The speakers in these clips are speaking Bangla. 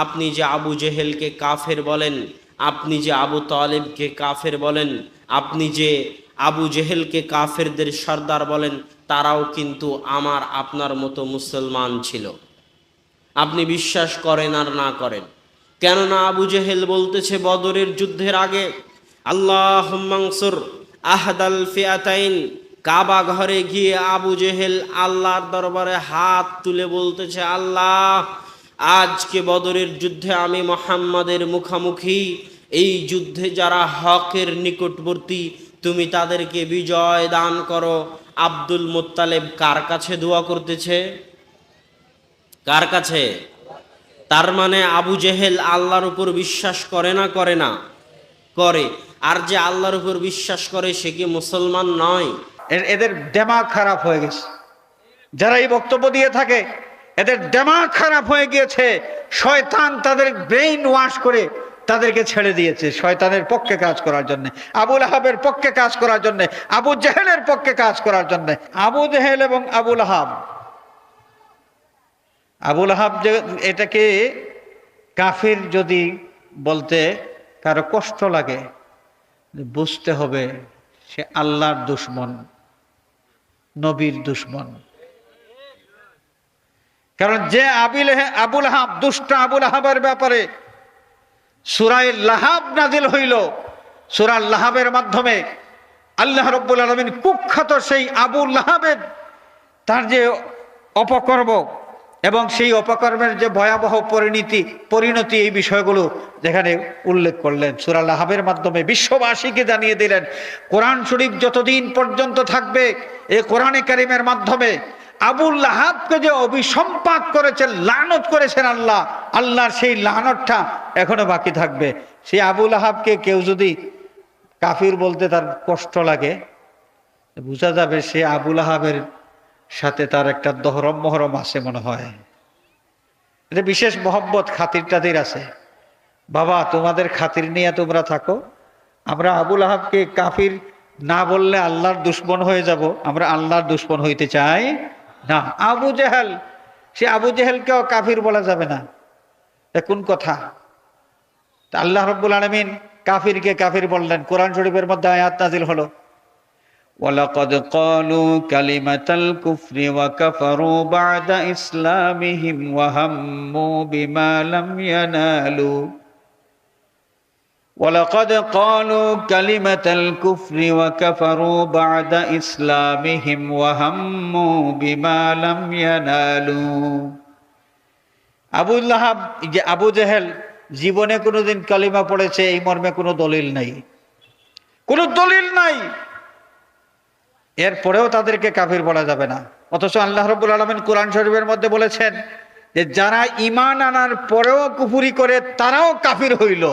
আপনি যে আবু জেহেলকে কাফের বলেন, আপনি যে আবু তালেবকে কাফের বলেন, আপনি যে আবু জেহেলকে কাফেরদের সর্দার বলেন, তারাও কিন্তু আমার আপনার মতো মুসলমান ছিল। আপনি বিশ্বাস করেন আর না করেন, কেননা আবু জেহেল বলতেছে বদরের যুদ্ধের আগে, আল্লাহুম্মা আনসুর আহদাল ফিয়াতাইন। কাবা ঘরে গিয়ে আবু জেহেল আল্লাহর দরবারে হাত তুলে বলতেছে, আল্লাহ, আজকে বদরের যুদ্ধে আমি মুহাম্মাদের মুখামুখি, এই যুদ্ধে যারা হকের নিকটবর্তী তুমি তাদেরকে বিজয় দান করো। আব্দুল মুত্তালিব কার কাছে দোয়া করতেছে? কার কাছে? তার মানে আবু জেহেল আল্লাহর উপর বিশ্বাস করে না করে না? করে। আর যে আল্লাহর উপর বিশ্বাস করে সে কি মুসলমান নয়? এদের দিমাগ খারাপ হয়ে গেছে। যারা এই বক্তব্য দিয়ে থাকে এদের দিমাগ খারাপ হয়ে গিয়েছে। শয়তান তাদের ব্রেইন ওয়াশ করে তাদেরকে ছেড়ে দিয়েছে শয়তানের পক্ষে কাজ করার জন্য, আবুল আহাবের পক্ষে কাজ করার জন্য, আবু জেহেলের পক্ষে কাজ করার জন্য। আবু জেহেল এবং আবুল আহাব যে এটাকে কাফির যদি বলতে কারো কষ্ট লাগে, বুঝতে হবে সে আল্লাহর দুশমন, নবীর দুশমন। কারণ যে আবুল আহাব, দুষ্ট আবুল আহাবের ব্যাপারে সূরা লাহাব নাজিল হইল, সূরা লাহাবের মাধ্যমে আল্লাহ রাব্বুল আলামিন কুখ্যাত সেই আবু লাহাবের তার যে অপকর্ম এবং সেই অপকর্মের যে ভয়াবহ পরিণতি এই বিষয়গুলো যেখানে উল্লেখ করলেন সূরা লাহাবের মাধ্যমে বিশ্ববাসীকে জানিয়ে দিলেন। কোরআন শরীফ যতদিন পর্যন্ত থাকবে এই কোরআনে কারিমের মাধ্যমে আবু লাহাবকে যে অভিসম্পাত করেছেন, লানত করেছেন আল্লাহ, আল্লাহর সেই লানতটা এখনো বাকি থাকবে। সেই আবু লাহাবকে কেউ যদি কাফির বলতে তার কষ্ট লাগে, বোঝা যাবে সে আবু লাহাবের সাথে তার একটা দহরম মহরম আছে মনে হয়, এটা বিশেষ মহব্বত খাতির টাতির আছে। বাবা তোমাদের খাতির নিয়ে তোমরা থাকো, আমরা আবু লাহাবকে কাফির না বললে আল্লাহর দুশমন হয়ে যাব, আমরা আল্লাহর দুশমন হইতে চাই না। আবু জেহেল, সে আবু জেহেলকেও কাফির বলা যাবে না, কোন কথা? আল্লাহ রাব্বুল আলামিন কাফিরকে কাফির বললেন। কোরআন শরীফের মধ্যে আয়াত নাজিল হলো, ওয়ালাকাদ ক্বালু কালিমাতাল কুফরি ওয়া কাফারু বা'দা ইসলামিহিম ওয়া হাম্মু বিমা লাম ইয়ানালু। ওয়ালাকাদ ক্বালু কালিমাতাল কুফরি ওয়া কাফারু বা'দা ইসলামিহিম ওয়া হাম্মু বিমা লাম ইয়ানালু। আবু লাহাব, যে আবু জেহেল জীবনে কোনোদিন কালিমা পড়েছে এই মর্মে কোনো দলিল নাই, কোনো দলিল নাই। এরপরেও তাদেরকে কাফির বলা যাবে না। অথচ আল্লাহ রাব্বুল আলামিন কোরআন শরীফের মধ্যে বলেছেন যে যারা ঈমান আনার পরেও কুফরি করে তারাও কাফির হইল।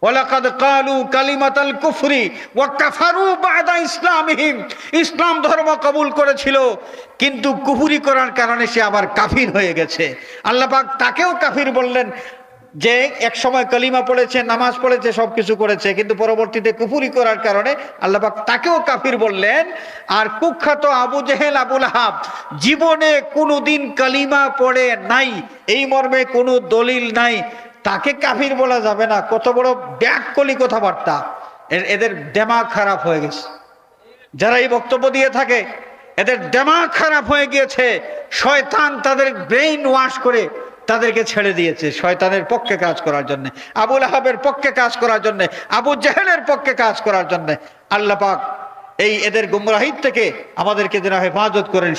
ওয়ালাকাদ ক্বালু কালিমাতাল কুফরি ওয়া কাফারু বা'দা ইসলামিহিম, ইসলাম ধর্ম কবুল করেছিল কিন্তু কুফরি করার কারণে সে আবার কাফির হয়ে গেছে। আল্লাহ পাক তাকেও কাফির বললেন, যে এক সময় কালিমা পড়েছে, নামাজ পড়েছে, সবকিছু করেছে, কিন্তু পরবর্তীতে কুফরি করার কারণে আল্লাহ পাক তাকেও কাফির বললেন। আর কুখ্যাত আবু জেহেল আবু লাহাব জীবনে কোনোদিন কালিমা পড়ে নাই, এই মর্মে কোনো দলিল নাই, তাকে কাফির বলা যাবে না। কত বড় ব্যাককলি কথাবার্তা! এদের দিমাগ খারাপ হয়ে গেছে। যারা এই বক্তব্য দিয়ে থাকে এদের দিমাগ খারাপ হয়ে গিয়েছে। শয়তান তাদের ব্রেইন ওয়াশ করে তাদেরকে ছেড়ে দিয়েছে শয়তানের পক্ষে কাজ করার জন্য, আবু লাহাবের পক্ষে কাজ করার জন্য, আবু জেহেলের পক্ষে কাজ করার জন্য। আল্লাহ পাক এই এদের গুমরাহিত থেকে আমাদেরকে যেন হেফাজত করেন।